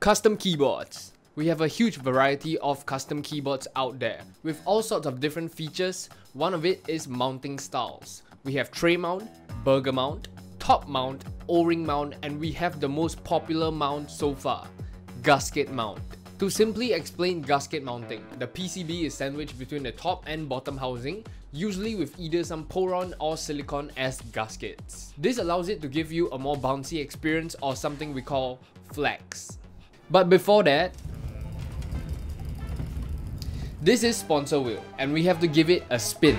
Custom keyboards. We have a huge variety of custom keyboards out there with all sorts of different features. One of it is mounting styles. We have tray mount, burger mount, top mount, O-ring mount, and we have the most popular mount so far, gasket mount. To simply explain gasket mounting, the PCB is sandwiched between the top and bottom housing, usually with either some poron or silicone as gaskets. This allows it to give you a more bouncy experience or something we call flex. But before that, this is sponsor wheel and we have to give it a spin.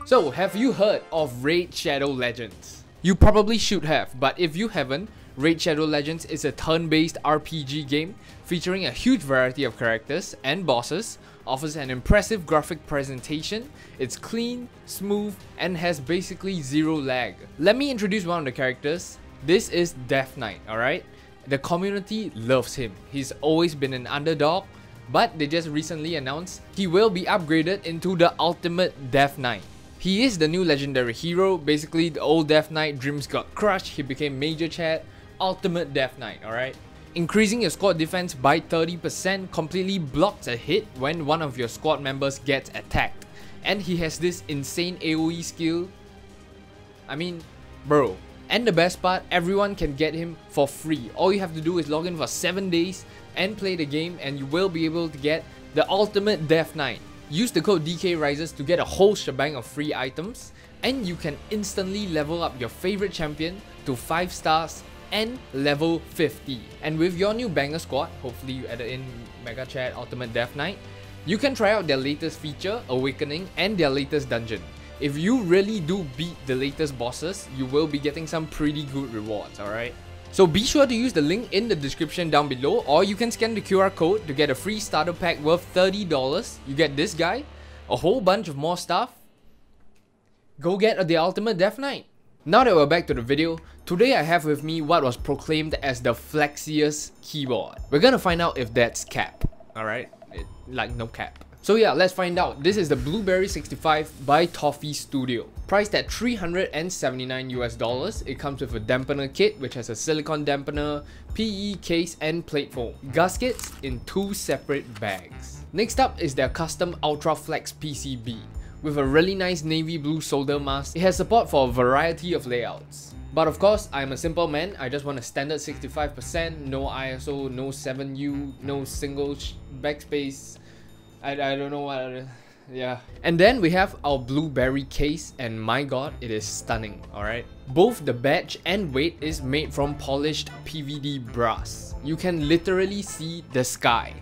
So, have you heard of Raid Shadow Legends? You probably should have, but if you haven't, Raid Shadow Legends is a turn-based RPG game featuring a huge variety of characters and bosses, offers an impressive graphic presentation, it's clean, smooth, and has basically zero lag. Let me introduce one of the characters. This is Death Knight, alright? The community loves him. He's always been an underdog, but they just recently announced he will be upgraded into the ultimate Death Knight. He is the new legendary hero. Basically, the old Death Knight dreams got crushed, he became Major Chad, ultimate Death Knight, alright? Increasing your squad defense by 30% completely blocks a hit when one of your squad members gets attacked. And he has this insane AoE skill. I mean, bro. And the best part, everyone can get him for free. All you have to do is log in for 7 days and play the game and you will be able to get the ultimate Death Knight. Use the code DKRises to get a whole shebang of free items and you can instantly level up your favorite champion to 5 stars and level 50. And with your new banger squad, hopefully you added in Mega Chat Ultimate Death Knight, you can try out their latest feature, Awakening, and their latest dungeon. If you really do beat the latest bosses, you will be getting some pretty good rewards, alright? So be sure to use the link in the description down below, or you can scan the QR code to get a free starter pack worth $30. You get this guy, a whole bunch of more stuff. Go get the ultimate Death Knight. Now that we're back to the video, today I have with me what was proclaimed as the flexiest keyboard. We're gonna find out if that's cap, alright? Like no cap. So yeah, let's find out. This is the Blueberry 65 by Toffee Studio. Priced at $379 US. It comes with a dampener kit which has a silicone dampener, PE case and plate foam. Gaskets in 2 separate bags. Next up is their custom Ultra Flex PCB. With a really nice navy blue solder mask, it has support for a variety of layouts. But of course, I'm a simple man, I just want a standard 65%, no ISO, no 7U, no single backspace. I don't know what, yeah. And then we have our Blueberry case and my god, it is stunning, alright? Both the badge and weight is made from polished PVD brass. You can literally see the sky.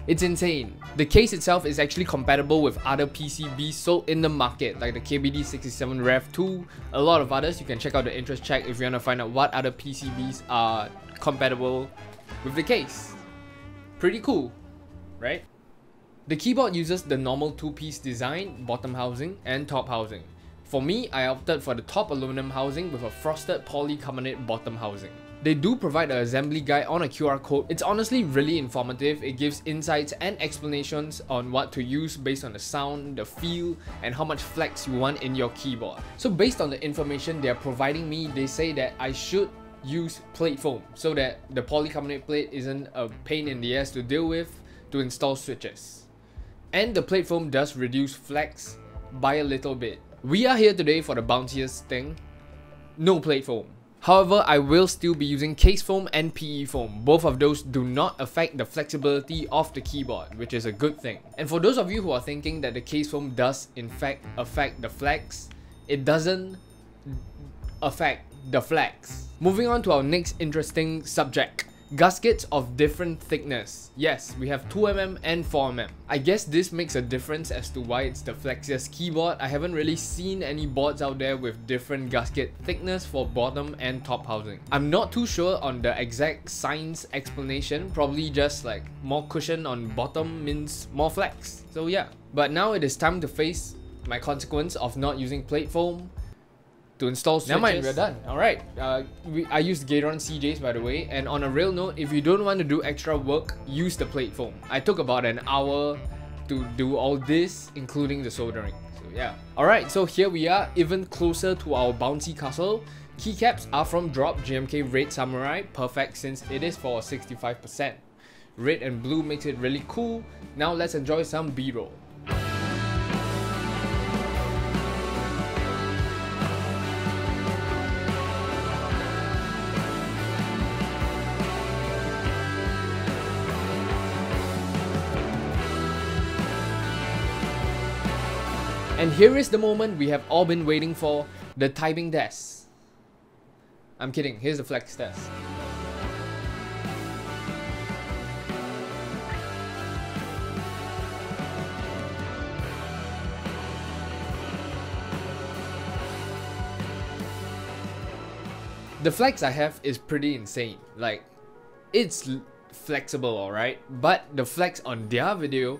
It's insane. The case itself is actually compatible with other PCBs sold in the market like the KBD67 Rev 2, a lot of others. You can check out the interest check if you want to find out what other PCBs are compatible with the case. Pretty cool, right? The keyboard uses the normal 2-piece design, bottom housing and top housing. For me, I opted for the top aluminum housing with a frosted polycarbonate bottom housing. They do provide an assembly guide on a QR code. It's honestly really informative. It gives insights and explanations on what to use based on the sound, the feel, and how much flex you want in your keyboard. So based on the information they're providing me, they say that I should use plate foam so that the polycarbonate plate isn't a pain in the ass to deal with to install switches. And the plate foam does reduce flex by a little bit. We are here today for the bounciest thing, no plate foam. However, I will still be using case foam and PE foam. Both of those do not affect the flexibility of the keyboard, which is a good thing. And for those of you who are thinking that the case foam does in fact affect the flex, it doesn't affect the flex. Moving on to our next interesting subject. Gaskets of different thickness. Yes, we have 2mm and 4mm. I guess this makes a difference as to why it's the flexiest keyboard. I haven't really seen any boards out there with different gasket thickness for bottom and top housing. I'm not too sure on the exact science explanation, probably just like more cushion on bottom means more flex. So yeah, but now it is time to face my consequence of not using plate foam to install switches. Never mind, we're done. Alright, I used Gateron CJs by the way, and on a real note, if you don't want to do extra work, use the plate foam. I took about an hour to do all this, including the soldering. So yeah. Alright, so here we are, even closer to our bouncy castle. Keycaps are from Drop GMK Red Samurai, perfect since it is for 65%. Red and blue makes it really cool. Now let's enjoy some B-roll. And here is the moment we have all been waiting for, the timing test. I'm kidding, here's the flex test. The flex I have is pretty insane. Like, it's flexible, alright? But the flex on their video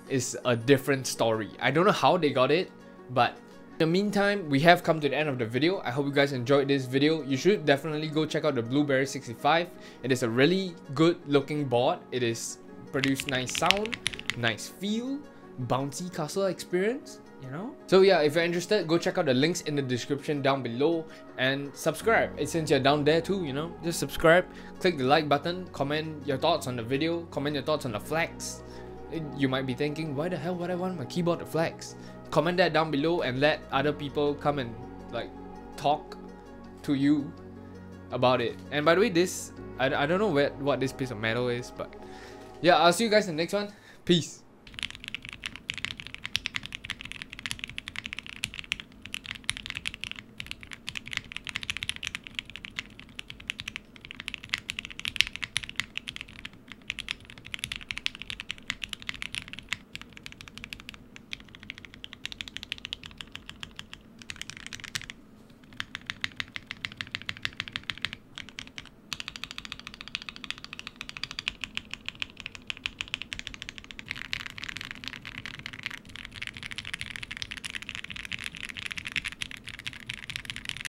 is a different story. I don't know how they got it, but in the meantime, we have come to the end of the video. I hope you guys enjoyed this video. You should definitely go check out the Blueberry 65. It is a really good looking board. It is produced nice sound, nice feel, bouncy castle experience, you know? So yeah, if you're interested, go check out the links in the description down below and subscribe. Since you're down there too, you know, just subscribe, click the like button, comment your thoughts on the video, comment your thoughts on the flex. You might be thinking, why the hell would I want my keyboard to flex? Comment that down below and let other people come and like talk to you about it. And by the way, this I don't know what this piece of metal is, but yeah, I'll see you guys in the next one. Peace.